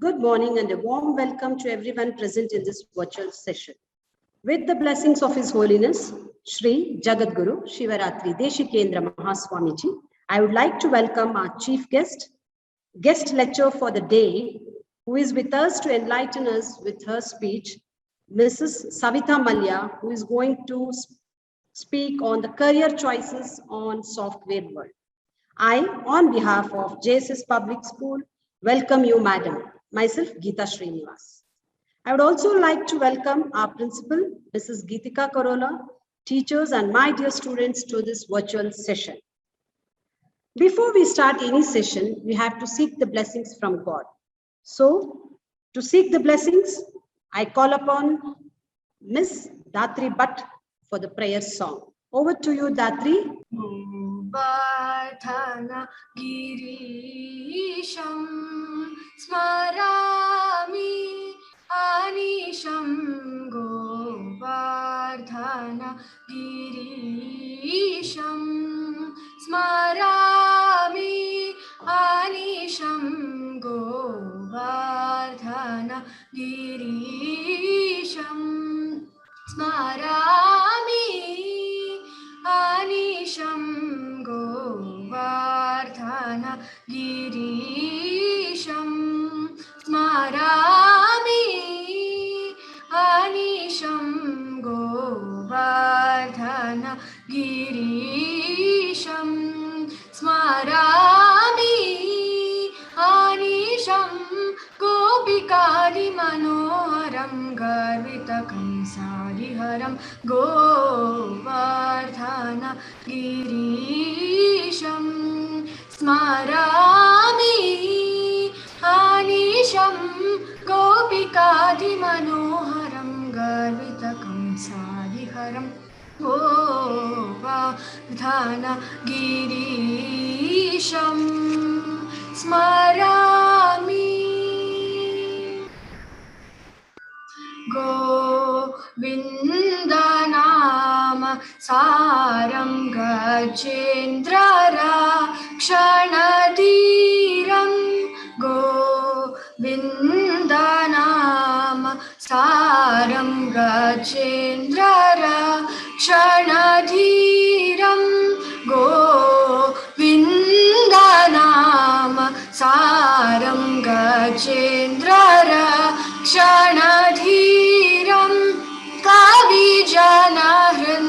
Good morning and a warm welcome to everyone present in this virtual session. With the blessings of His Holiness, Shri Jagadguru Shivaratri Deshikendra Mahaswamiji, I would like to welcome our chief guest lecturer for the day, who is with us to enlighten us with her speech, Mrs. Savitha Mallya, who is going to speak on the career choices on software world. I, on behalf of JSS Public School, welcome you, Madam. Myself, Geeta Srinivas. I would also like to welcome our principal, Mrs. Geetika Karola, teachers and my dear students to this virtual session. Before we start any session, we have to seek the blessings from God. So, to seek the blessings, I call upon Miss Datri Bhatt for the prayer song. Over to you, Datri. Govardhana Girisham Smarami Anisham Govardhana Girisham Smarami Anisham Govardhana Girisham Smarami Anisham Govardhana Girisham Smarami Anisham Govardhana Girisham Smarami Anisham Gopikadi Manoharam Garvitakam Sariharam Govardhana Girisham Smarami Anisham Gopikadi Manoharam Garvitakam Sariharam Govardhana Girisham Smarami Govinda Nama Saram Gajendra Rakshanadhiram Govinda Nama Saram Gajendra Rakshanadhiram Govinda Nama Saram Gajendra Rakshanadhiram Kavijanahren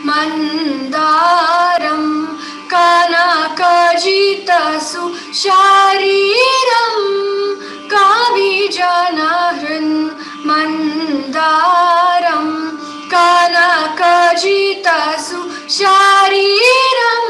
Mandaram Kanakajitasu Shariram Kavijanahren Mandaram Kanakajitasu Shariram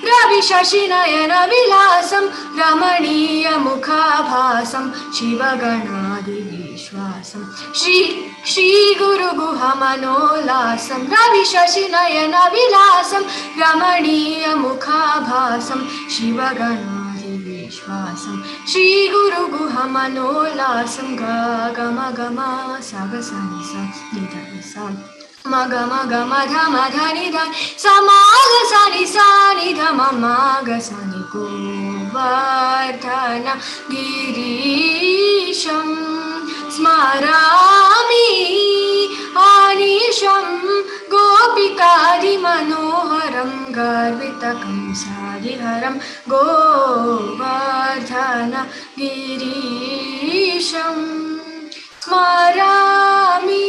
Ravi Shashinayana Vilasam Ramaniya Mukhabhasam Shivaganadi Vishwasam Shri Guru Guhamanolasam Ravi Shashinayana Vilasam Ramaniya Mukhabhasam Shivaganadi Vishwasam Shri Guru Guhamanolasam Gama Gama Sagasanisa Nidhanisam Maga Maga Madha Madha Nidhan Samaga Sani Sani Dhama Maga Sani Govardhana Girisham Smarami Anisham Gopikadi Manoharam Garvitakam Sariharam Govardhana Girisham Smarami.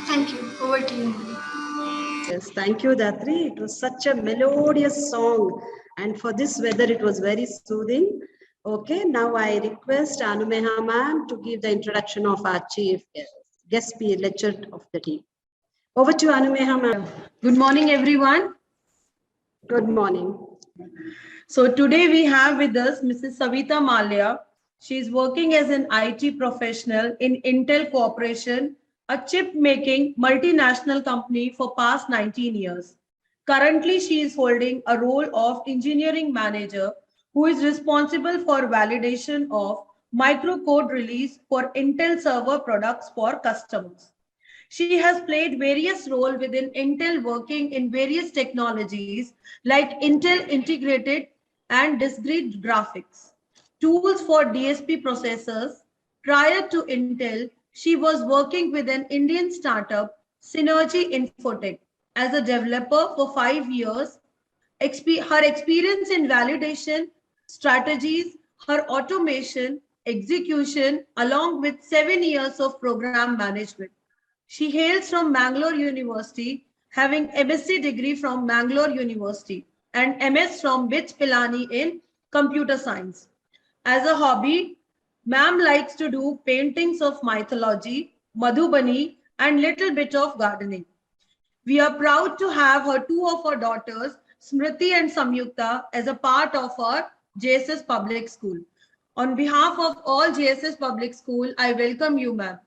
Thank you. Over to you. Yes, thank you, Datri. It was such a melodious song, and for this weather, it was very soothing. Okay, now I request Anumeha ma'am to give the introduction of our chief guest lecturer of the day. Over to Anumeha ma'am. Good morning, everyone. Good morning. So today we have with us Mrs. Savitha Mallya. She is working as an IT professional in Intel Corporation, a chip-making multinational company for past 19 years. Currently, she is holding a role of engineering manager who is responsible for validation of microcode release for Intel server products for customers. She has played various roles within Intel, working in various technologies like Intel Integrated and Discrete Graphics. tools for DSP processors. Prior to Intel, she was working with an Indian startup, Synergy Infotech, as a developer for 5 years. Her experience in validation, strategies, her automation, execution, along with 7 years of program management. She hails from Bangalore University, having MSc degree from Bangalore University and MS from BITS Pilani in computer science. As a hobby, ma'am likes to do paintings of mythology, Madhubani, and little bit of gardening. We are proud to have her two of our daughters, Smriti and Samyukta, as a part of our JSS Public School. On behalf of all JSS Public School, I welcome you, ma'am.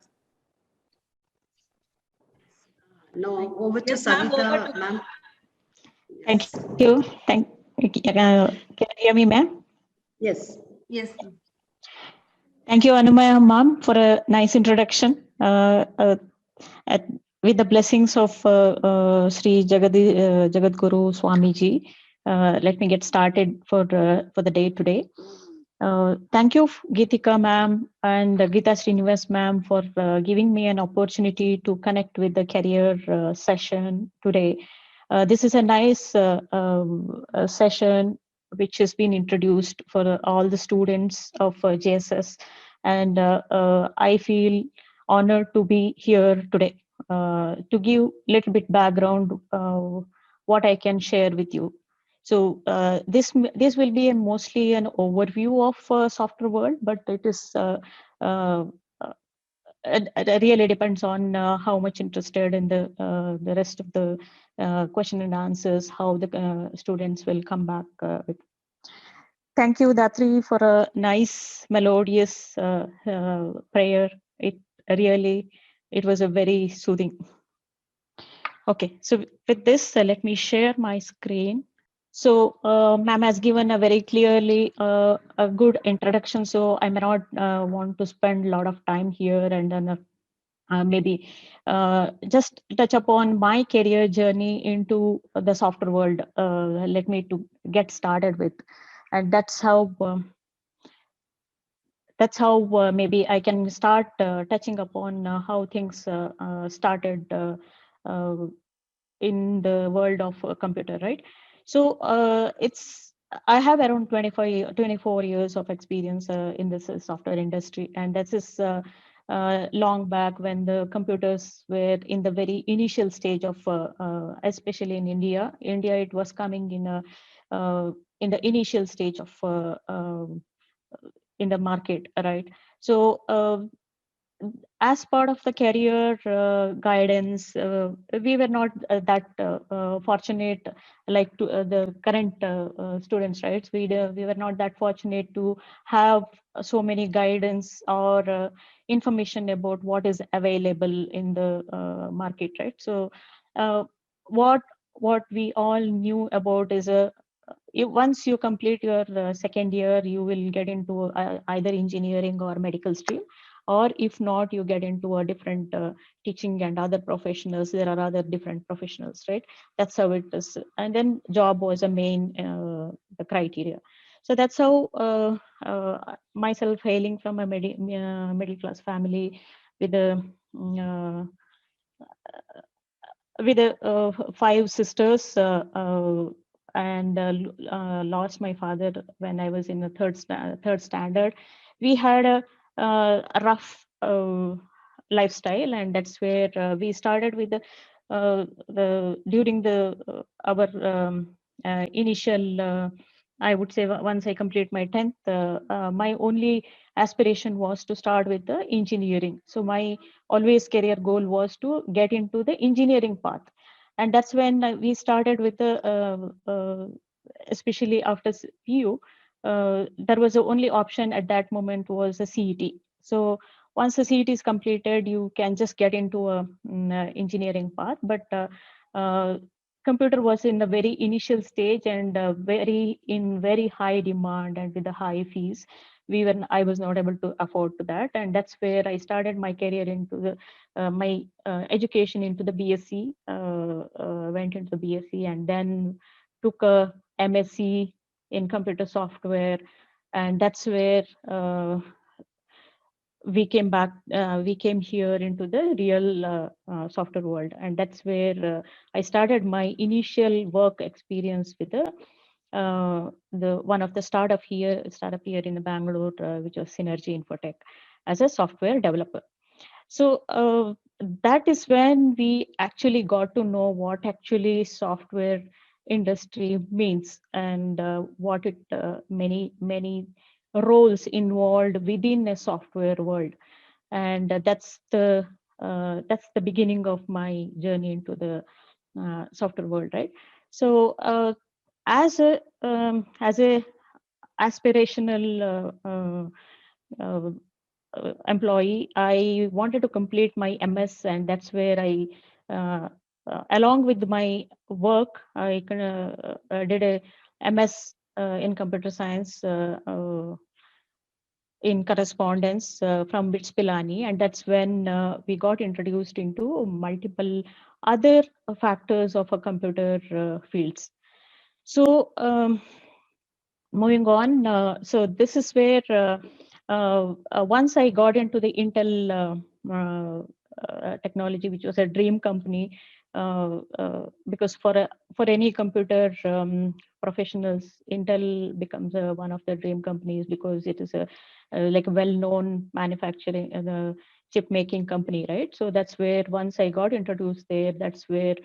Now over to Yes, ma'am, over Savita, to ma'am. Thank you. Can you hear me, ma'am? Yes. Yes. Thank you, Anumaya ma'am, for a nice introduction. With the blessings of Sri Jagadguru Swamiji, let me get started for the day today. Thank you, Geetika ma'am and Geeta Srinivas ma'am, for giving me an opportunity to connect with the career session today. This is a nice session which has been introduced for all the students of JSS, and I feel honored to be here today to give little bit background what I can share with you. So this will be mostly an overview of software world, but it is it really depends on how much interested in the rest of the question and answers, how the students will come back with. Thank you, Datri, for a nice melodious prayer. It was a very soothing. Okay, so with this, let me share my screen. So ma'am has given a very clearly a good introduction, so I may not want to spend a lot of time here, and then maybe just touch upon my career journey into the software world. Let me to get started with, and that's how maybe I can start touching upon how things started in the world of computer, right? So I have around 24 years of experience in this software industry, and that is long back when the computers were in the very initial stage of, especially in India. It was coming in the initial stage of in the market, right? So as part of the career guidance, we were not that fortunate like to the current students, right? We were not that fortunate to have so many guidance or information about what is available in the market, right? So what we all knew about is once you complete your second year, you will get into either engineering or medical stream, or if not, you get into a different teaching and other professionals. There are other different professionals, right? That's how it is. And then job was a main the criteria. So that's how myself, hailing from a middle class family with a five sisters, and lost my father when I was in the third standard. We had a rough lifestyle, and that's where we started with the during the our initial. I would say once I complete my 10th, my only aspiration was to start with the engineering. So my always career goal was to get into the engineering path, and that's when we started with the especially after PU, there was the only option at that moment was a CET. So once the CET is completed, you can just get into a engineering path, but computer was in the very initial stage and very high demand and with the high fees. I was not able to afford to that, and that's where I started my career into the my education into the BSc. Went into the BSc and then took a MSc in computer software, and that's where we came back, we came here into the real software world. And that's where I started my initial work experience with the one of the startup here in the Bangalore, which was Synergy Infotech, as a software developer. So that is when we actually got to know what actually software industry means, and what it many roles involved within a software world. And that's the beginning of my journey into the software world, right? So as a aspirational employee, I wanted to complete my MS, and that's where along with my work, I did a MS in computer science in correspondence from BITS Pilani, and that's when we got introduced into multiple other factors of a computer fields. So moving on, so this is where once I got into the Intel technology, which was a dream company, because for any computer professionals, Intel becomes one of the dream companies, because it is a like a well-known manufacturing chip making company, right? So that's where once I got introduced there, that's where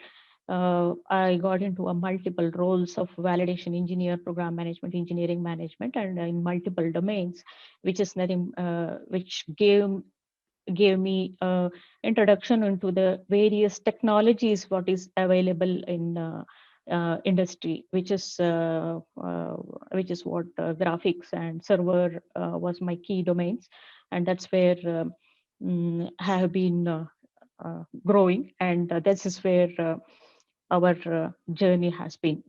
I got into a multiple roles of validation engineer, program management, engineering management, and in multiple domains, which is nothing, which gave me introduction into the various technologies what is available in industry, which is what graphics and server was my key domains, and that's where have been growing, and this is where our journey has been.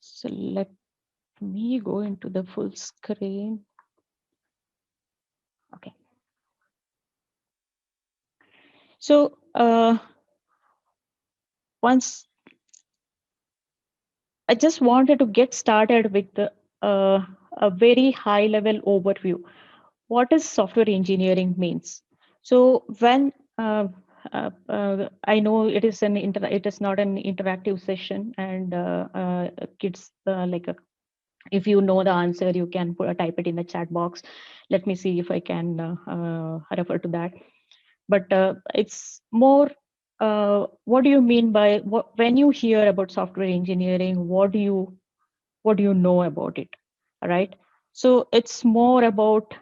So let me go into the full screen. Okay. So once I just wanted to get started with a very high level overview. What is software engineering means? So when I know it is it is not an interactive session, and kids like if you know the answer, you can type it in the chat box. Let me see if I can refer to that. But it's more, what do you mean by when you hear about software engineering? What do you know about it, right? So it's more about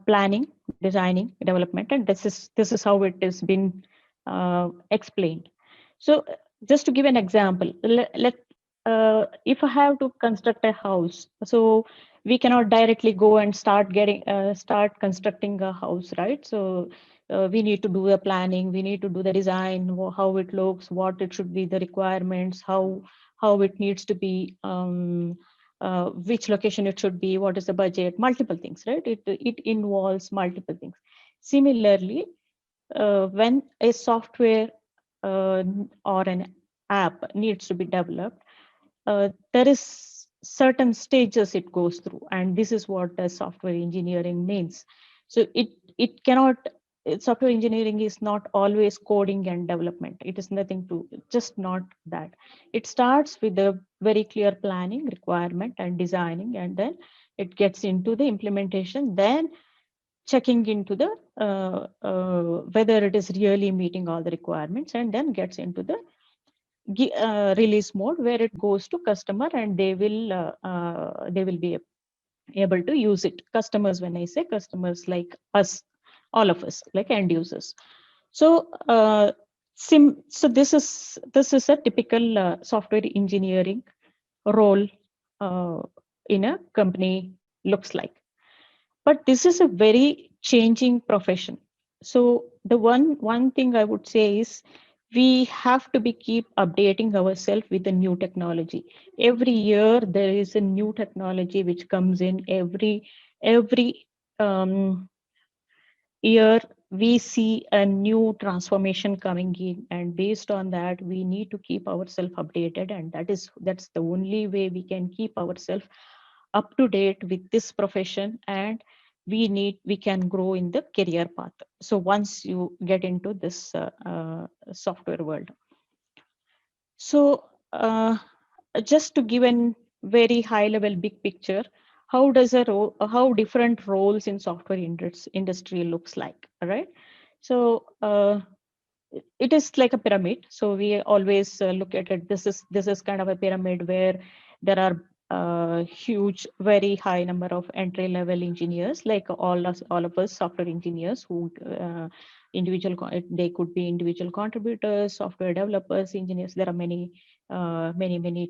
planning, designing, development, and this is how it has been explained. So just to give an example, if I have to construct a house, so we cannot directly go and start constructing a house, right? So we need to do the planning, we need to do the design, how it looks, what it should be, the requirements, how it needs to be, which location it should be, what is the budget, multiple things, right? It involves multiple things. Similarly, when a software or an app needs to be developed, there is certain stages it goes through, and this is what software engineering means. So it cannot, software engineering is not always coding and development. It is nothing to, just not that. It starts with a very clear planning, requirement, and designing, and then it gets into the implementation, then checking into the whether it is really meeting all the requirements, and then gets into the release mode, where it goes to customer, and they will be able to use it. Customers, when I say customers, like us, all of us, like end users. So so this is a typical software engineering role in a company looks like. But this is a very changing profession. So the one thing I would say is, we have to keep updating ourselves with the new technology. Every year there is a new technology which comes in. Every year we see a new transformation coming in, and based on that we need to keep ourselves updated, and that's the only way we can keep ourselves up to date with this profession, and we can grow in the career path. So once you get into this software world. So just to give a very high level big picture, how does how different roles in software industry looks like, all right? So it is like a pyramid. So we always look at it. This is kind of a pyramid where there are huge, very high number of entry level engineers, like all of us software engineers who they could be individual contributors, software developers, engineers. There are many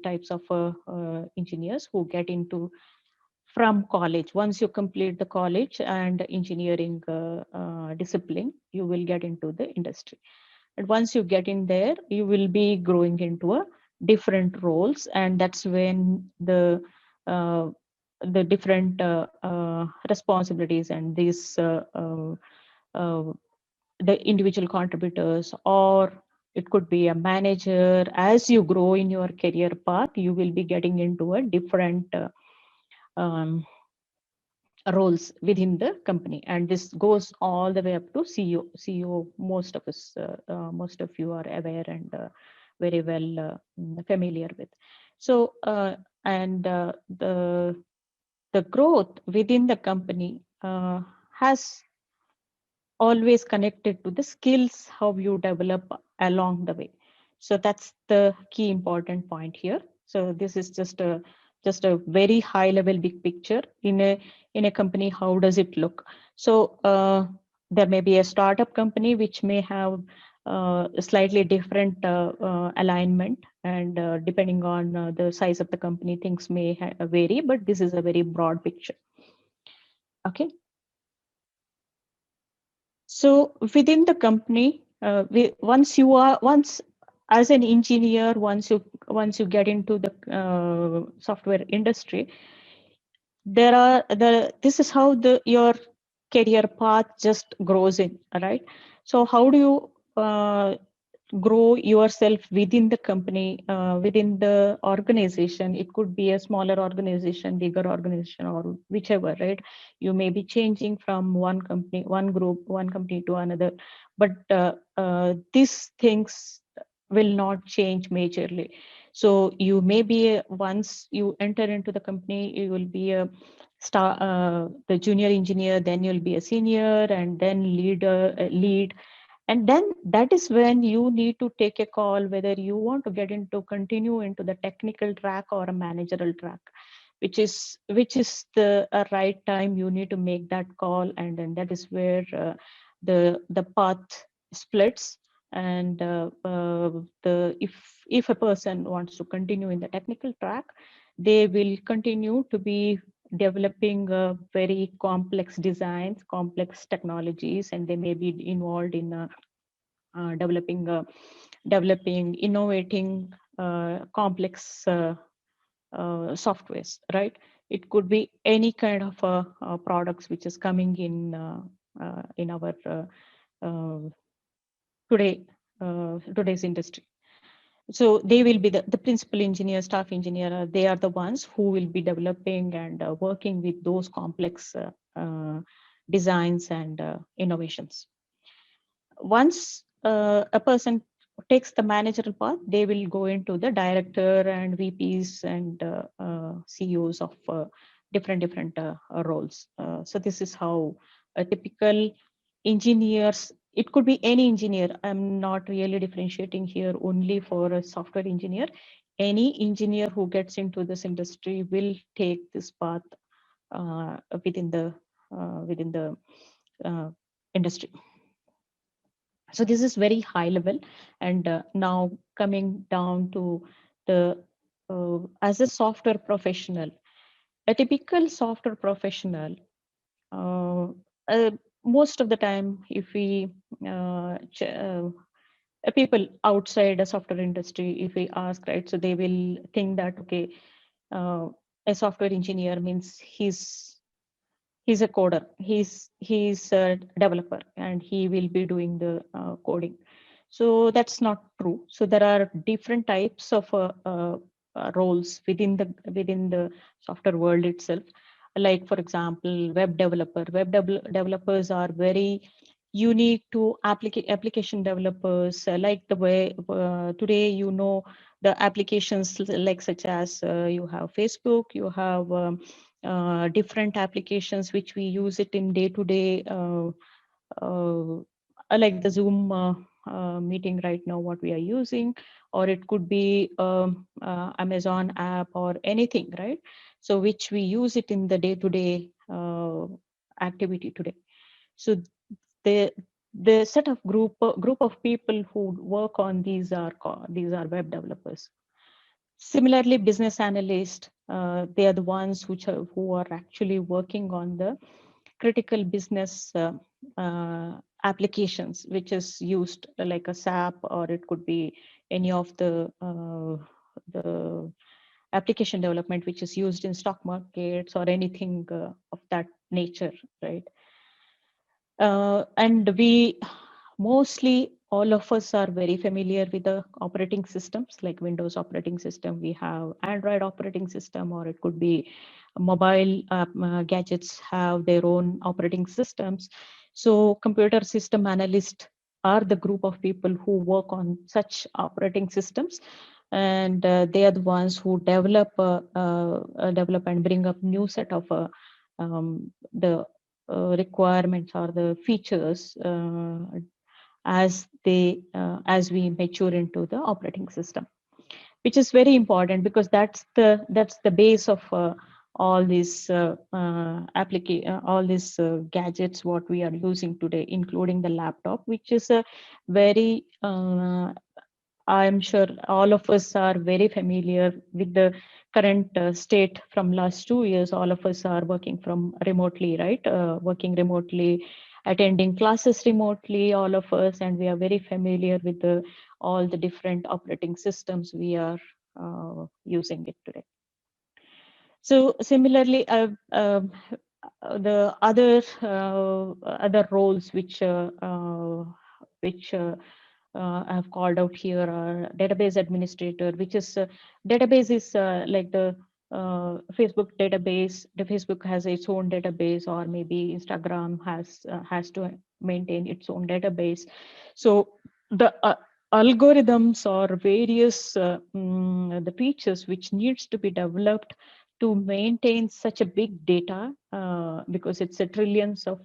types of engineers who get into from college. Once you complete the college and engineering discipline, you will get into the industry. And once you get in there, you will be growing into a different roles, and that's when the different responsibilities and these the individual contributors, or it could be a manager. As you grow in your career path, you will be getting into a different um, roles within the company, and this goes all the way up to CEO. Most of us, most of you are aware and very well familiar with. So and the growth within the company has always connected to the skills how you develop along the way. So that's the key important point here. So this is just a very high level big picture in a company. How does it look? So there may be a startup company which may have a slightly different alignment, and depending on the size of the company, things may vary, but this is a very broad picture. Okay. So within the company, once as an engineer, once you get into the software industry, this is how your career path just grows in, right? So how do you grow yourself within the company, within the organization? It could be a smaller organization, bigger organization, or whichever, right? You may be changing from one company, one group, one company to another, but these things will not change majorly. So you may be once you enter into the company, you will be a the junior engineer, then you'll be a senior, and then lead. And then that is when you need to take a call whether you want to continue into the technical track or a managerial track, which is the right time you need to make that call. And then that is where the path splits. And if a person wants to continue in the technical track, they will continue to be developing very complex designs, complex technologies, and they may be involved in developing, innovating complex softwares, right? It could be any kind of products which is coming in our today's industry. So they will be the principal engineer, staff engineer. They are the ones who will be developing and working with those complex designs and innovations. Once a person takes the managerial path, they will go into the director and VPs and CEOs of different roles. So this is how a typical engineers, it could be any engineer. I'm not really differentiating here only for a software engineer. Any engineer who gets into this industry will take this path within the industry. So this is very high level. And now coming down to the as a software professional, a typical software professional, most of the time, if we people outside a software industry, if we ask, right, so they will think that, okay, a software engineer means he's a coder, he's a developer, and he will be doing the coding. So that's not true. So there are different types of roles within the software world itself. Like for example, web developer. Developers are very unique to application developers. Like the way today, the applications like such as you have Facebook, you have different applications which we use it in day to day. Like the Zoom meeting right now, what we are using, or it could be Amazon app or anything, right? So which we use it in the day-to-day activity today. So the set of group of people who work on these are web developers. Similarly, business analysts, they are the ones who are actually working on the critical business applications, which is used like a SAP, or it could be any of the application development which is used in stock markets or anything of that nature, right? And we mostly, all of us are very familiar with the operating systems like Windows operating system. We have Android operating system, or it could be mobile gadgets have their own operating systems. So computer system analysts are the group of people who work on such operating systems, and they are the ones who develop and bring up new set of the requirements or the features as we mature into the operating system, which is very important because that's the base of all these gadgets what we are using today, including the laptop, which is a very I'm sure all of us are very familiar with the current state. From last 2 years, all of us are working from remotely, right? Working remotely, attending classes remotely, all of us, and we are very familiar with all the different operating systems we are using it today. So similarly, the other roles which I have called out here are database administrator, which is database is like the Facebook database. The Facebook has its own database, or maybe Instagram has to maintain its own database. So the algorithms or various the features which needs to be developed to maintain such a big data, because it's a trillions of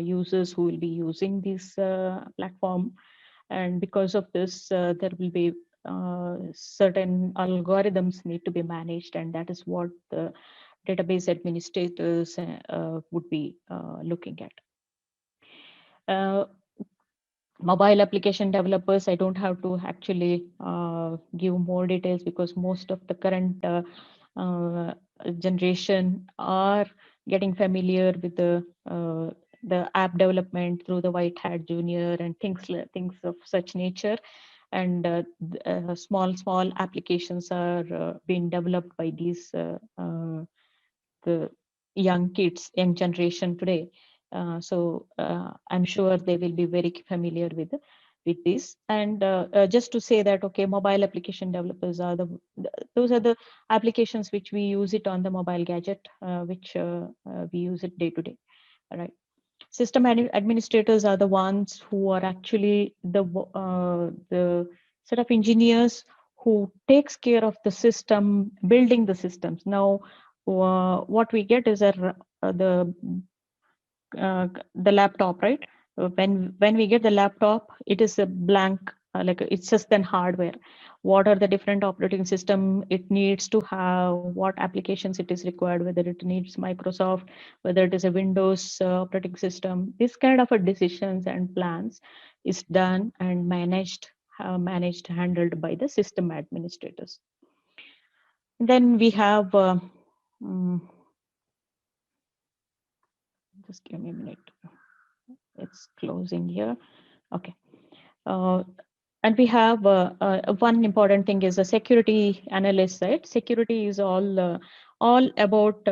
users who will be using this platform. And because of this, there will be certain algorithms need to be managed, and that is what the database administrators would be looking at. Mobile application developers, I don't have to actually give more details because most of the current generation are getting familiar with the app development through the White Hat Junior and things of such nature. And small applications are being developed by these the young kids, young generation today. So I'm sure they will be very familiar with this. And just to say that, okay, mobile application developers are those are the applications which we use it on the mobile gadget, which we use it day to day, right? System administrators are the ones who are actually the set of engineers who takes care of the system, building the systems. Now, what we get is the laptop, right? When we get the laptop, it is a blank, like it's just then hardware. What are the different operating system it needs to have, what applications it is required, whether it needs Microsoft, whether it is a Windows operating system. This kind of a decisions and plans is done and handled by the system administrators. And then we have just give me a minute. It's closing here. Okay. And we have one important thing is a security analyst, right? Security is all about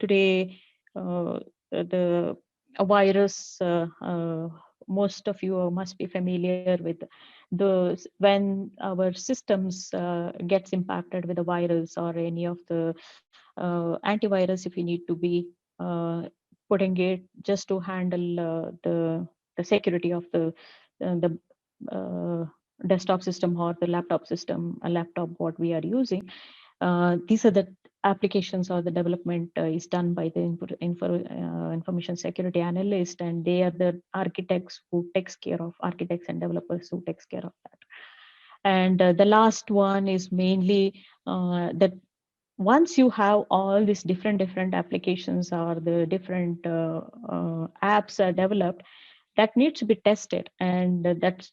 today the virus. Most of you must be familiar with when our systems gets impacted with a virus or any of the antivirus, if we need to be putting it just to handle the security of the desktop system or the laptop system, a laptop what we are using. These are the applications or the development is done by the information security analyst, and they are the architects who takes care of architects and developers who takes care of that. And the last one is mainly that once you have all these different applications or the different apps are developed, that needs to be tested, and that's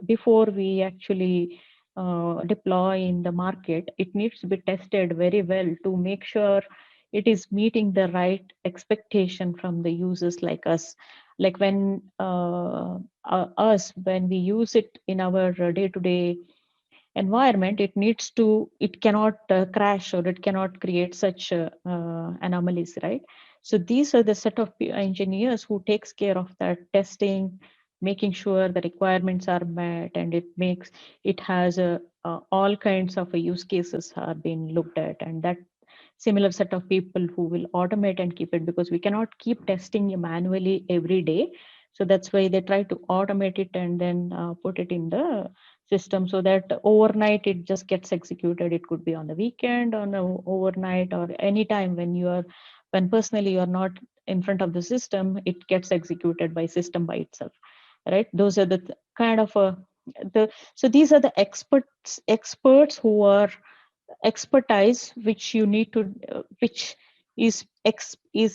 before we actually deploy in the market, it needs to be tested very well to make sure it is meeting the right expectation from the users like us. Like when when we use it in our day-to-day environment, it cannot crash, or it cannot create such anomalies, right? So these are the set of engineers who takes care of that testing, making sure the requirements are met, and it has all kinds of use cases are being looked at, and that similar set of people who will automate and keep it, because we cannot keep testing manually every day. So that's why they try to automate it and then put it in the system, so that overnight it just gets executed. It could be on the weekend, on a overnight, or anytime when personally you're not in front of the system, it gets executed by system by itself, right? Those are the kind of so these are the experts who are expertise which you need to which is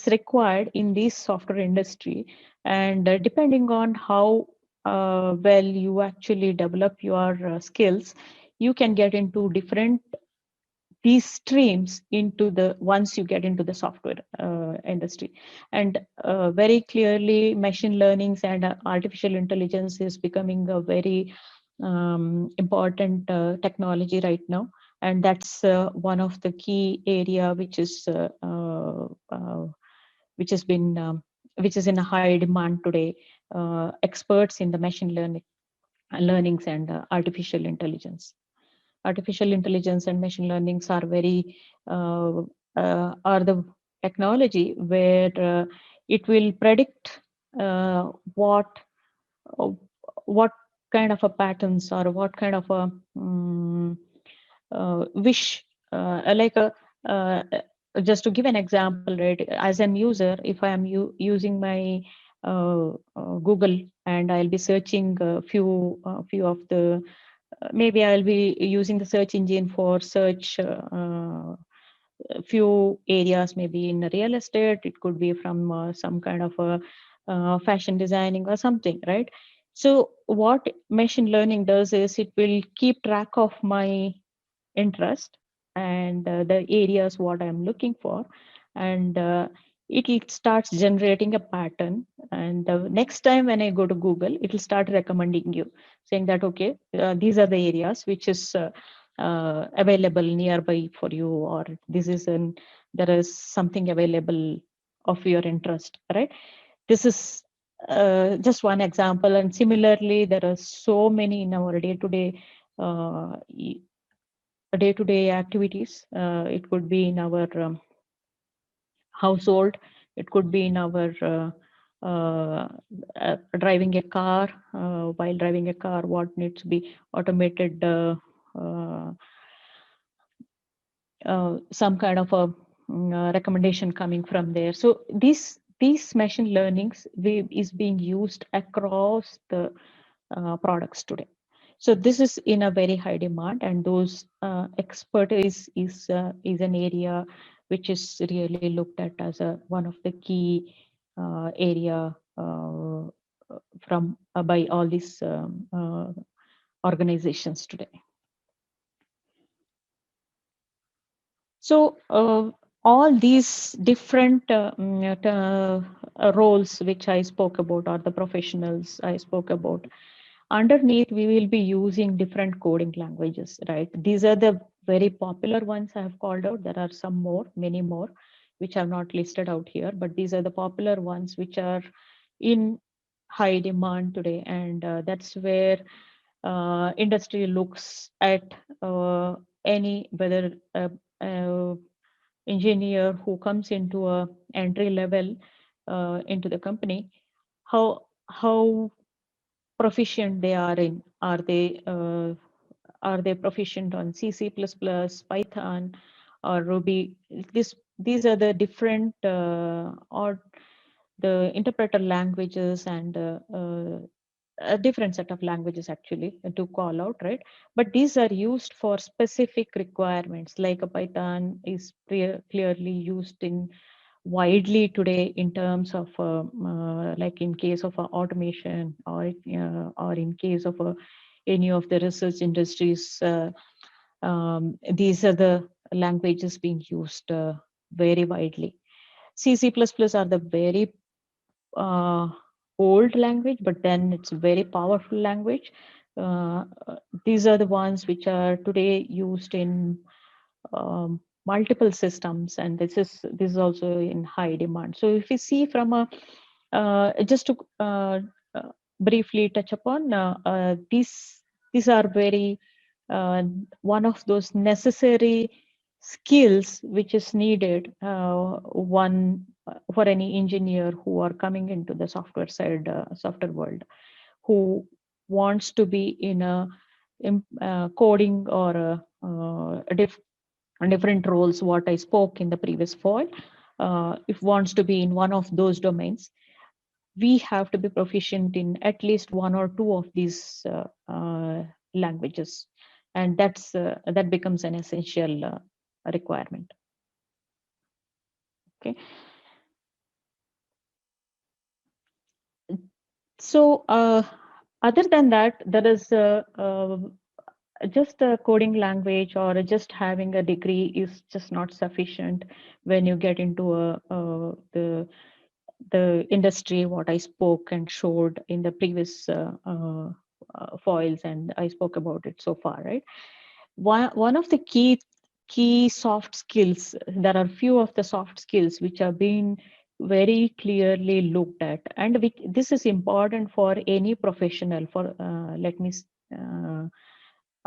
required in this software industry. And depending on how well you actually develop your skills, you can get into different these streams into the once you get into the software industry. And very clearly machine learnings and artificial intelligence is becoming a very important technology right now, and that's one of the key area which has been which is in a high demand today. Experts in the machine learnings and artificial intelligence. Artificial intelligence and machine learnings are are the technology where it will predict what uh, what kind of a patterns, or what kind of a wish like a just to give an example, right? As an user, if I am using my Google, and I'll be searching a few of the maybe I'll be using the search engine for search a few areas, maybe in real estate, it could be from some kind of a fashion designing or something, right? So what machine learning does is it will keep track of my interest and the areas what I'm looking for, and it starts generating a pattern, and the next time when I go to Google, it will start recommending you, saying that okay, these are the areas which is available nearby for you, or there is something available of your interest, right? This is just one example, and similarly there are so many in our day-to-day activities. It could be in our household, it could be in our driving a car. While driving a car, what needs to be automated, uh, some kind of a recommendation coming from there. So these machine learnings is being used across the products today. So this is in a very high demand, and those expertise is an area which is really looked at as one of the key area from by all these organizations today. So all these different roles which I spoke about, or the professionals I spoke about, underneath we will be using different coding languages, right? These are the very popular ones I have called out. There are some more, many more, which I have not listed out here, but these are the popular ones which are in high demand today, and that's where industry looks at any whether engineer who comes into a entry level into the company, how proficient they are in. Are they proficient on C, C++, Python, or Ruby? These are the different or the interpreter languages and a different set of languages actually to call out, right? But these are used for specific requirements, like a Python is clearly used in widely today in terms of like in case of automation or in case of any of the research industries. These are the languages being used very widely. C, C++ are the very old language, but then it's a very powerful language. These are the ones which are today used in multiple systems, and this is also in high demand. So if you see from a just to briefly touch upon these are very one of those necessary skills which is needed one for any engineer who are coming into the software side software world, who wants to be in a coding or different roles what I spoke in the previous fall. If wants to be in one of those domains, we have to be proficient in at least one or two of these languages, and that becomes an essential requirement. Okay. So other than that, there is just a coding language or just having a degree is just not sufficient when you get into the industry, what I spoke and showed in the previous foils, and I spoke about it so far, right? One of the key soft skills, there are few of the soft skills which are being very clearly looked at, and this is important for any professional. For let me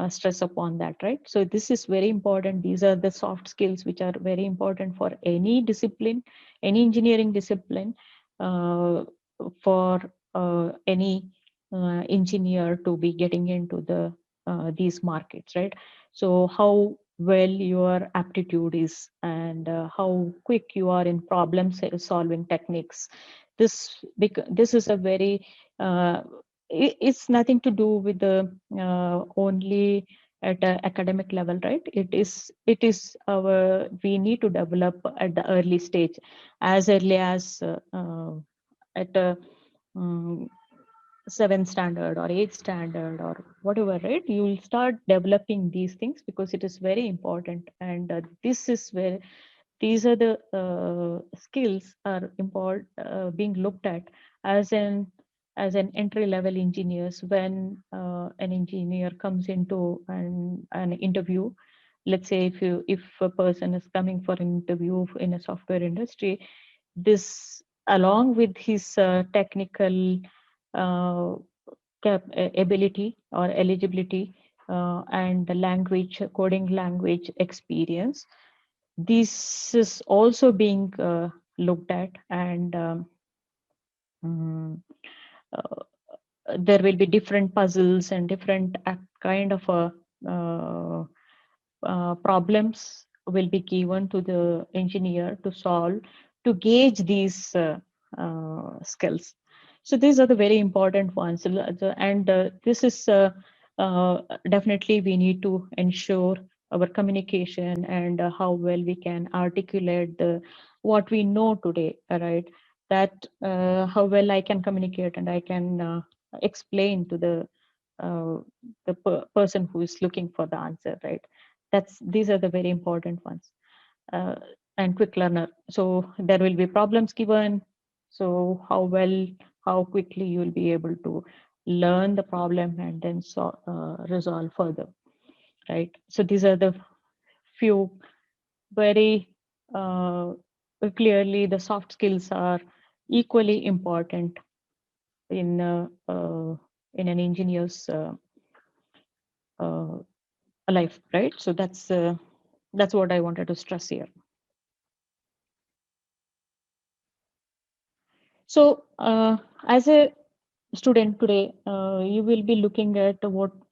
stress upon that, right? So this is very important. These are the soft skills which are very important for any discipline, any engineering discipline, for any engineer to be getting into these markets, right? So how well your aptitude is, and how quick you are in problem solving techniques. This is a very it's nothing to do with the only at an academic level, right? It is our, we need to develop at the early stage, as early as at a 7th standard or 8th standard or whatever, right? You will start developing these things because it is very important, and this is where these are the skills are important being looked at as an entry level engineers. When an engineer comes into an interview, let's say if a person is coming for an interview in a software industry, this along with his technical ability or eligibility and the language, coding language experience, this is also being looked at, and there will be different puzzles and different kind of problems will be given to the engineer to solve, to gauge these skills. So these are the very important ones, and this is definitely we need to ensure our communication and how well we can articulate what we know today, right? That how well I can communicate and I can explain to the person who is looking for the answer, right? These are the very important ones. And quick learner. So there will be problems given. So how quickly you will be able to learn the problem and then resolve further, right? So these are the few very clearly the soft skills are equally important in an engineer's life, right? So that's what I wanted to stress here. So as a student today, you will be looking at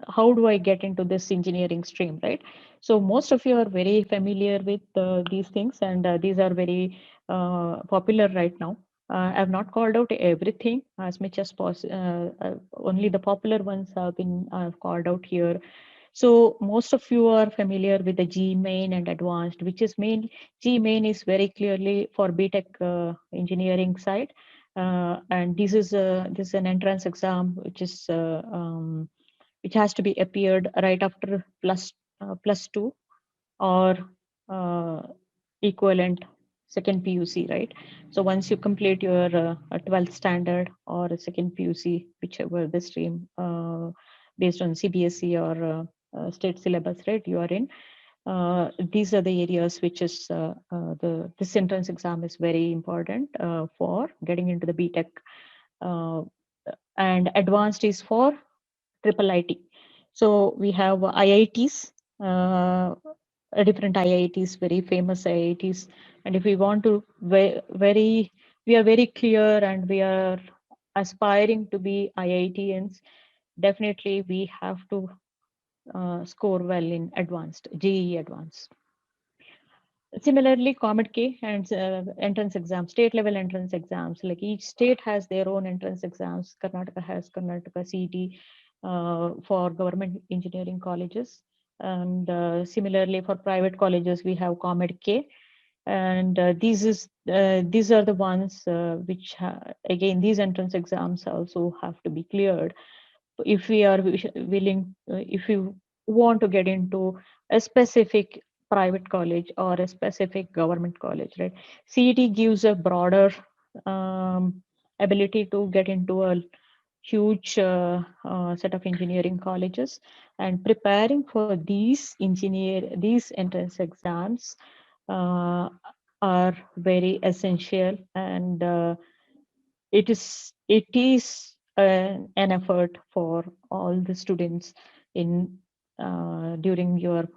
how do I get into this engineering stream, right? So most of you are very familiar with these things, and these are very popular right now. I have not called out everything as much as possible. Only the popular ones have been called out here. So most of you are familiar with the G main and advanced, which is G main is very clearly for BTech engineering side. And this is an entrance exam which has to be appeared right after plus 2 or equivalent second PUC, right? So once you complete your 12th standard or a second PUC, whichever the stream based on CBSE or state syllabus, right, you are in. These are the areas which is this entrance exam is very important for getting into the BTech, and advanced is for triple IT. So we have IITs, different IITs, very famous IITs, and if we want to we are very clear and we are aspiring to be IITians, definitely we have to score well in advanced, JEE advanced. Similarly, Comet K and entrance exams, state level entrance exams, like each state has their own entrance exams. Karnataka has Karnataka CET for government engineering colleges. And similarly for private colleges, we have Comet K. And these are the ones which, again, these entrance exams also have to be cleared. If we are willing, if you want to get into a specific private college or a specific government college, right? CET gives a broader ability to get into a huge set of engineering colleges, and preparing for these entrance exams are very essential, and it is an effort for all the students in during your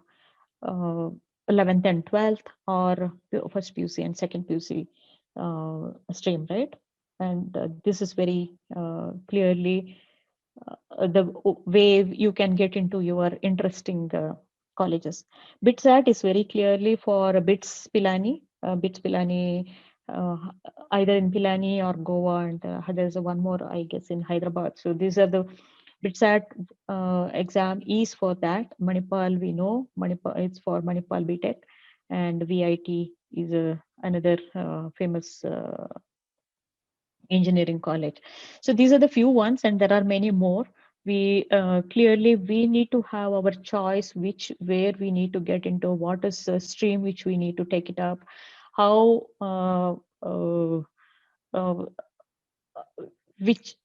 11th and 12th or first PUC and second PUC stream, right? And this is very clearly the way you can get into your interesting colleges. BITSAT is very clearly for BITS Pilani, either in Pilani or Goa, and there's one more, I guess, in Hyderabad. So these are the BITSAT exam is for that. Manipal, we know, it's for Manipal BTech, and VIT is another famous engineering college. So these are the few ones, and there are many more. We clearly we need to have our choice where we need to get into, what is the stream which we need to take it up, how which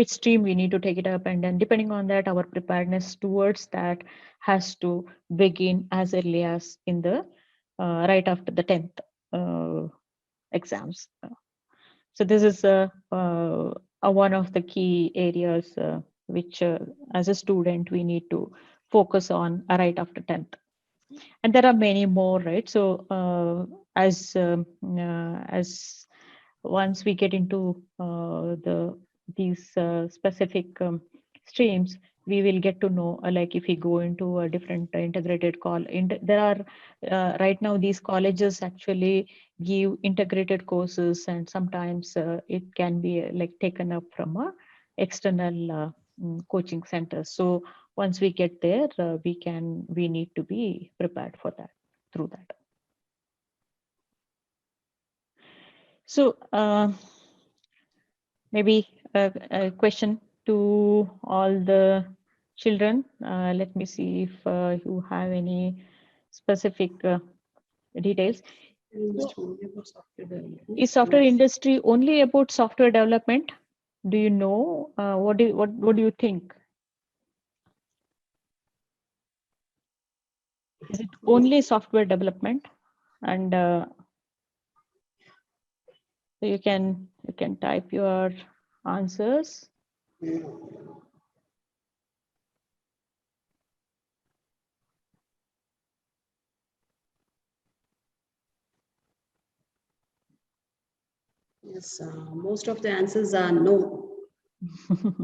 stream we need to take it up, and then depending on that, our preparedness towards that has to begin as early as in the right after the 10th exams. So this is one of the key areas which as a student we need to focus on right after 10th. And there are many more, right? So as once we get into these specific streams, we will get to know, like if we go into a different integrated there are right now these colleges actually give integrated courses, and sometimes it can be like taken up from a external coaching center. So once we get there, we need to be prepared for that through that. So maybe a question to all the children. Let me see if you have any specific details. Is software industry only about software development? Do you know? What do you think? Is it only software development? And so you can type your answers. Yes, most of the answers are no.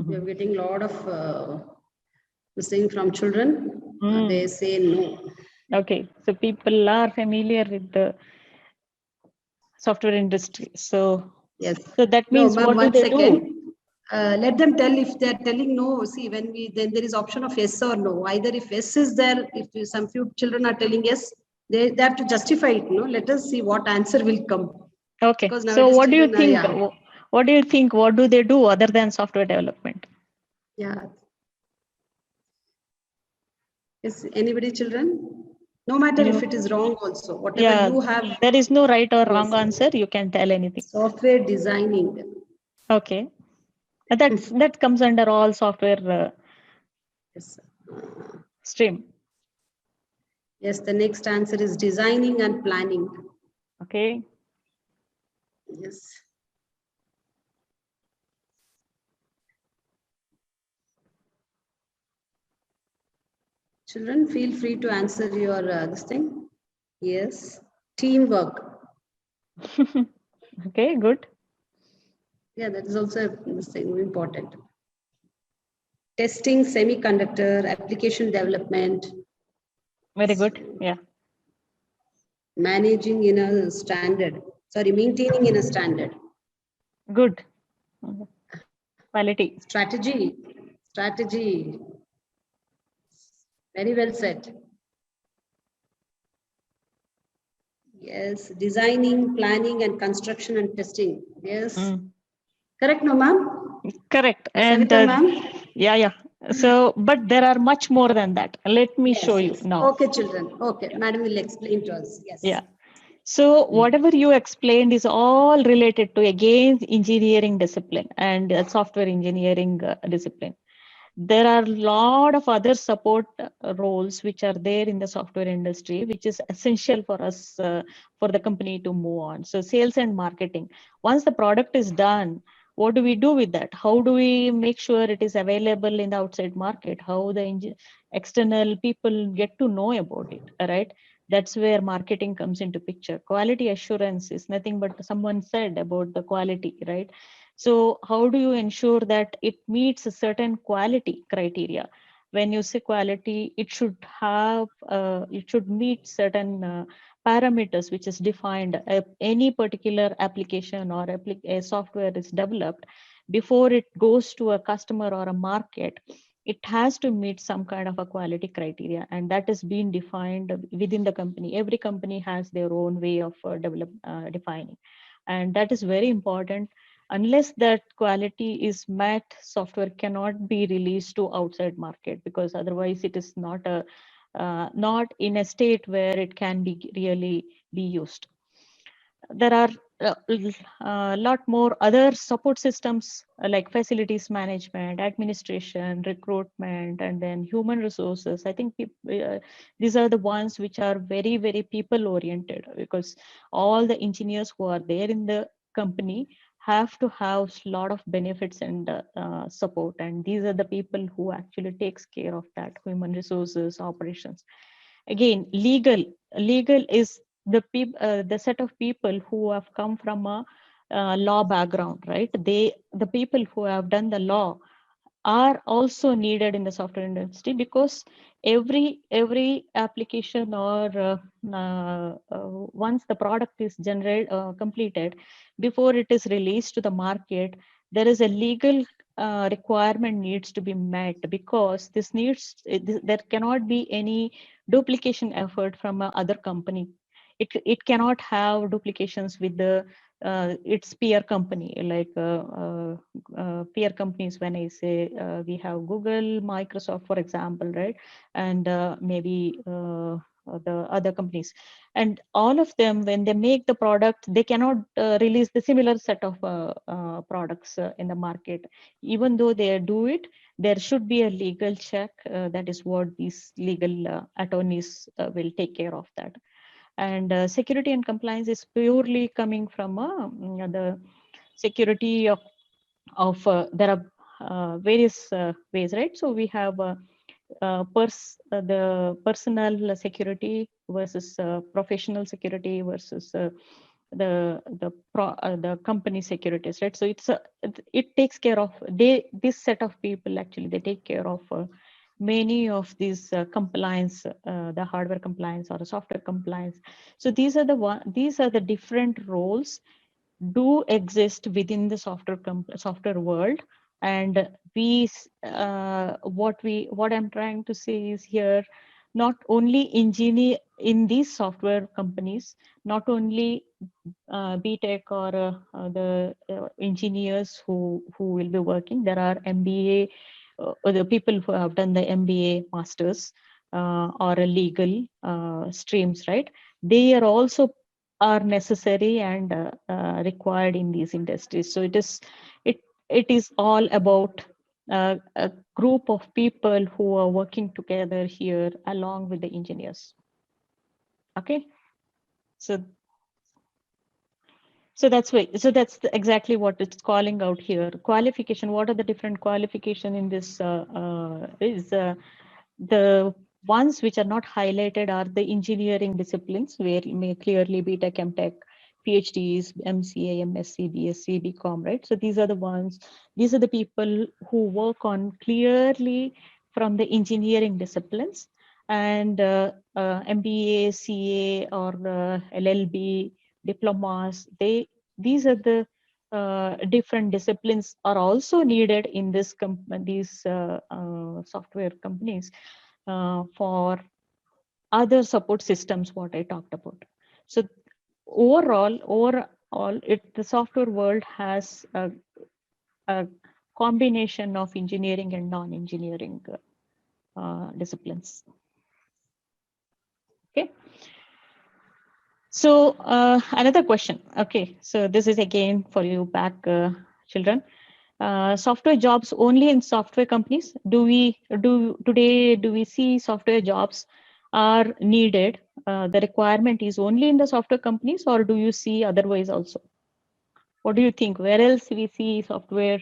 We are getting a lot of this thing from children. They Mm, say no. okay, so people are familiar with the software industry. So, Yes. so that No, means ma'am, what do one they do? second. Let them tell if they're telling no. See, when we then there is option of yes or no. Either if yes is there, if some few children are telling yes, they have to justify it. No, let us see what answer will come. Okay, Because so nowadays what do you children are, think? yeah, What do you think? What do they do other than software development? yeah. Is anybody children? No matter if Anyone? it is wrong also, whatever Yeah, you have, there is no right or yes, wrong answer. You can tell anything. software designing. Okay, that comes under all software Yes. stream. Yes, the next answer is designing and planning. Okay, Yes. Children, feel free to answer your this thing. Yes. Teamwork. okay, good. Yeah, that is also this thing important. Testing, semiconductor, application development, Very good. Yeah, managing in a standard. Sorry, maintaining in a standard. good. Okay. Quality. Strategy. Strategy. Very well said. Yes. Designing, planning, and construction and testing. Yes. Mm, Correct, no, ma'am? correct. And Savita, ma'am? yeah, yeah. So, but there are much more than that. Let me show Yes, you yes. now. Okay, children. Okay, madam will explain to us. Yeah. Yes. So whatever you explained is all related to again engineering discipline and software engineering discipline. There are a lot of other support roles which are there in the software industry, which is essential for us, for the company to move on. So sales and marketing. Once the product is done, what do we do with that? How do we make sure it is available in the outside market? How the external people get to know about it, right? That's where marketing comes into picture. Quality assurance is nothing but someone said about the quality, right? So how do you ensure that it meets a certain quality criteria? When you say quality, it should have, it should meet certain parameters which is defined. Any particular application or a software is developed, before it goes to a customer or a market, it has to meet some kind of a quality criteria, and that is being defined within the company. Every company has their own way of defining, and that is very important. Unless that quality is met, software cannot be released to outside market, because otherwise it is not a not in a state where it can be really be used. There are a lot more other support systems like facilities management, administration, recruitment, and then human resources. I think these are the ones which are very, very people oriented, because all the engineers who are there in the company have to have a lot of benefits and support, and these are the people who actually takes care of that: human resources, operations. Again, legal is the set of people who have come from a law background, right? The people who have done the law are also needed in the software industry, because every application or once the product is completed, before it is released to the market, there is a legal requirement needs to be met, because there cannot be any duplication effort from a other company. It cannot have duplications with the its peer company, like peer companies. When I say we have Google, Microsoft, for example, right? And maybe the other companies, and all of them, when they make the product, they cannot release the similar set of products in the market. Even though they do it, there should be a legal check. That is what these legal attorneys will take care of that. And security and compliance is purely coming from the security of there are various ways, right? So we have the personal security versus professional security versus the company securities, right? So it takes care of this set of people. Actually, they take care of many of these compliance, the hardware compliance or software compliance. So these are the different roles do exist within the software world. And what I'm trying to say is here, not only engineer in these software companies, not only BTech or the engineers who will be working. There are MBA, the people who have done the MBA masters or a legal streams, right? They are also are necessary and required in these industries. So it is all about a group of people who are working together here along with the engineers. Okay, so that's why. So that's exactly what it's calling out here. Qualification. What are the different qualification in this? The ones which are not highlighted are the engineering disciplines, where you may clearly be Tech, MTech, PhDs, MCA, MSc, BSc, BCom, right? So these are the ones. These are the people who work on clearly from the engineering disciplines, and MBA, CA, or LLB diplomas. These are the different disciplines are also needed in these software companies for other support systems, what I talked about. So overall, the software world has a combination of engineering and non-engineering disciplines. Okay. So another question. Okay, so this is again for you back, children. Software jobs only in software companies. Do we see software jobs are needed? The requirement is only in the software companies, or do you see otherwise also? What do you think? Where else we see software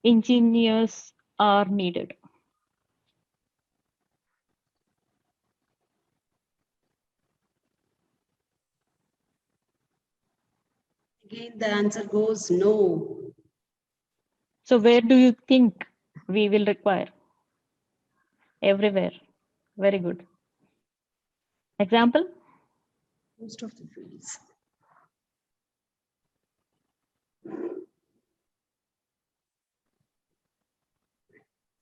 engineers are needed? Again, the answer goes no. So where do you think we will require? Everywhere. Very good. Example? Most of the fields.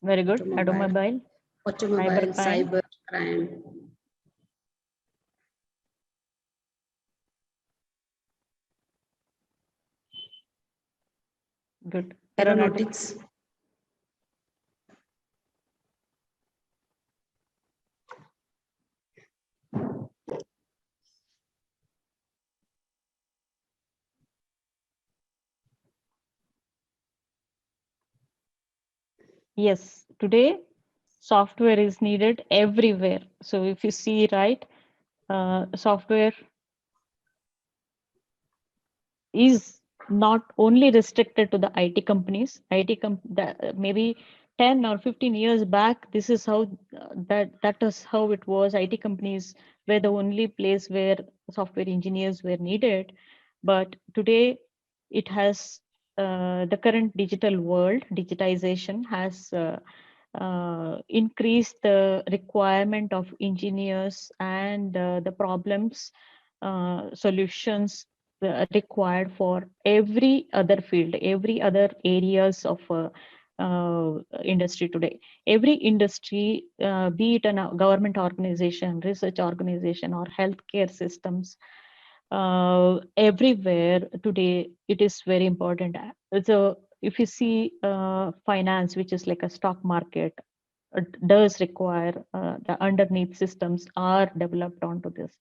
Very good. Automobile. Automobile, Cybercrime. cyber crime. Good. Aeronautics. Yes, today software is needed everywhere. So if you see, right, software is not only restricted to the IT companies. Maybe 10 or 15 years back, this is how that is how it was. IT companies were the only place where software engineers were needed. But today, it has the current digital world, digitization has increased the requirement of engineers and the problems, solutions required for every other field, every other areas of industry today. Every industry, be it a government organization, research organization, or healthcare systems, everywhere today, it is very important. So if you see finance, which is like a stock market, does require the underneath systems are developed onto this.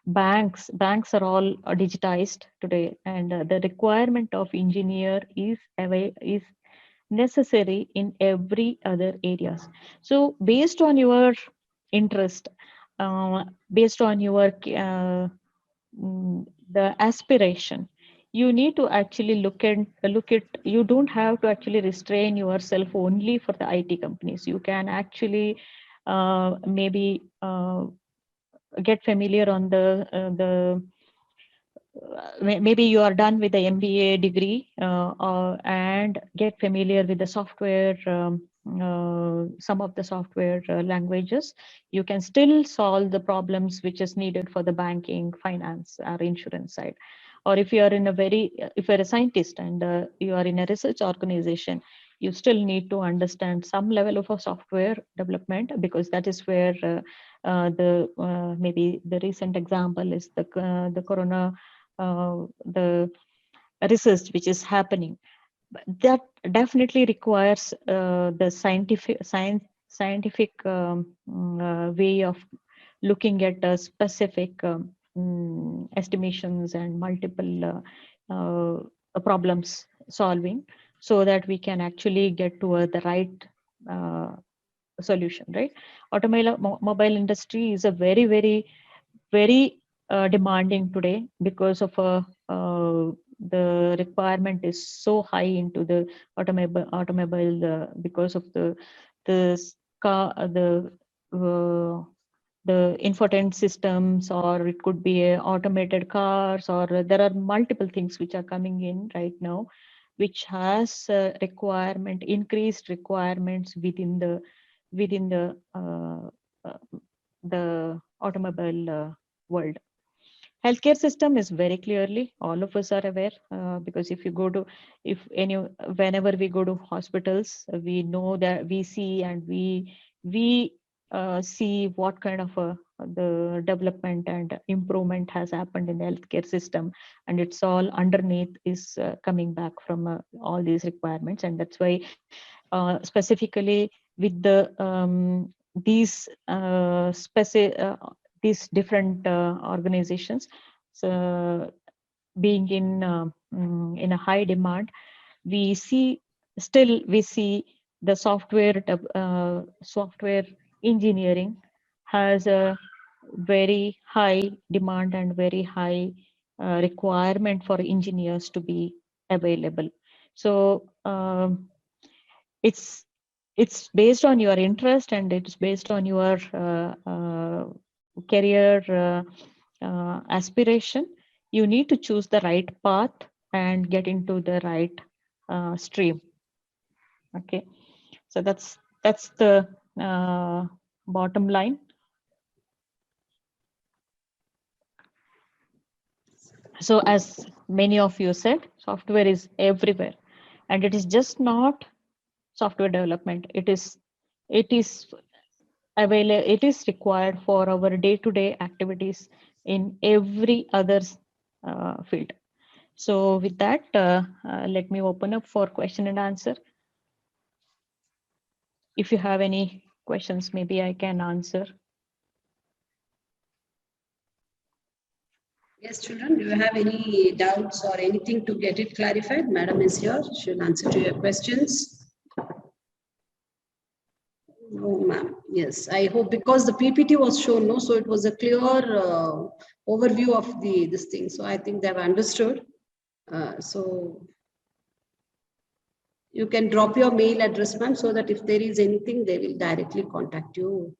Banks are all digitized today, and the requirement of engineer is necessary in every other areas. So based on your interest, based on your the aspiration, you need to actually look at you don't have to actually restrain yourself only for the IT companies. You can actually maybe get familiar on the maybe you are done with the MBA degree and get familiar with the software, some of the software languages, you can still solve the problems which is needed for the banking, finance, or insurance side. Or if you are in a if you're a scientist and you are in a research organization, you still need to understand some level of a software development, because that is where maybe the recent example is the corona, the research which is happening. But that definitely requires the scientific way of looking at specific estimations and multiple problems solving, so that we can actually get to the right solution, right? Automobile industry is a very demanding today, because of the requirement is so high into the automobile because of the infotainment systems, or it could be automated cars, or there are multiple things which are coming in right now, which has increased requirements within the automobile world. Healthcare system is very clearly, all of us are aware, because if you go to, whenever we go to hospitals, we know that we see and we see what kind of the development and improvement has happened in the healthcare system, and it's all underneath is coming back from all these requirements. And that's why specifically with the these different organizations, so being in a high demand, we see the software engineering has a very high demand and very high requirement for engineers to be available. So it's based on your interest, and it's based on your career aspiration. You need to choose the right path and get into the right stream. Okay, so that's the bottom line. So as many of you said, software is everywhere, and it is just not software development. It is available. It is required for our day-to-day activities in every other field. So with that, let me open up for question and answer. If you have any questions, maybe I can answer. Yes, children, do you have any doubts or anything to get it clarified? Madam is here. She'll answer to your questions. No, ma'am. Yes, I hope, because the PPT was shown, no, so it was a clear overview of this thing. So I think they've understood. So you can drop your mail address, ma'am, so that if there is anything, they will directly contact you.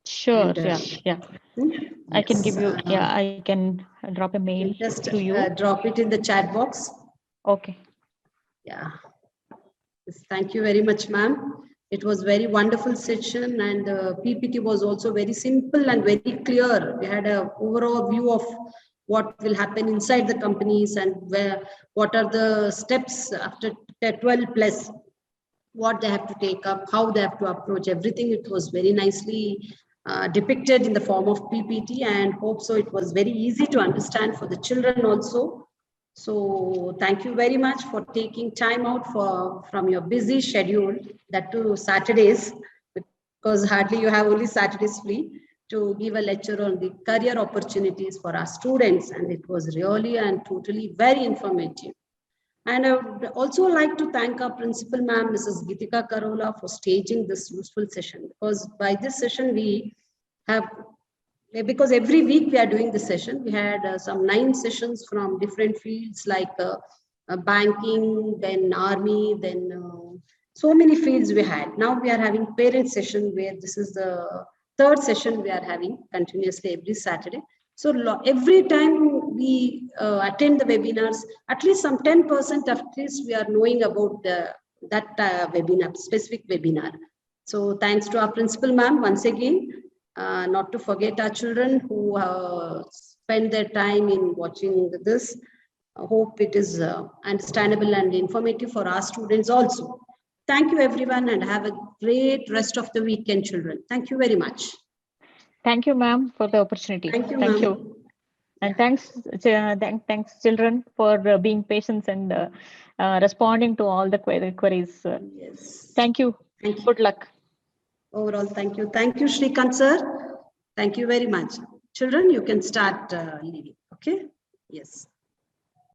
Sure. And, yeah. I can give you. I can drop a mail just to you. Drop it in the chat box. Okay. Yeah. Yes, thank you very much, ma'am. It was very wonderful session, and the PPT was also very simple and very clear. We had an overall view of what will happen inside the companies, and what are the steps after 12 plus, what they have to take up, how they have to approach everything. It was very nicely depicted in the form of PPT, and hope so it was very easy to understand for the children also. So thank you very much for taking time out from your busy schedule, that to Saturdays, because hardly you have only Saturdays free, to give a lecture on the career opportunities for our students. And it was really and totally very informative. And I would also like to thank our principal, ma'am, Mrs. Gitika Karola, for staging this useful session, because by this session we have, because every week we are doing this session, we had some 9 sessions from different fields like banking, then army, then so many fields we had. Now we are having parent session, where this is the 3rd session we are having continuously every Saturday. So every time we attend the webinars, at least some 10% at least we are knowing about that webinar, specific webinar. So thanks to our principal ma'am once again, not to forget our children who spend their time in watching this. I hope it is understandable and informative for our students also. Thank you everyone and have a great rest of the weekend, children. Thank you very much. Thank you, ma'am, for the opportunity. Thank you, Thank ma'am. you. And thanks, thanks, children, for being patient and responding to all the queries. Yes. Thank you. Thank you. Good luck. Overall, thank you. Thank you, Shrikant sir. Thank you very much. Children, you can start leaving. Okay? Yes.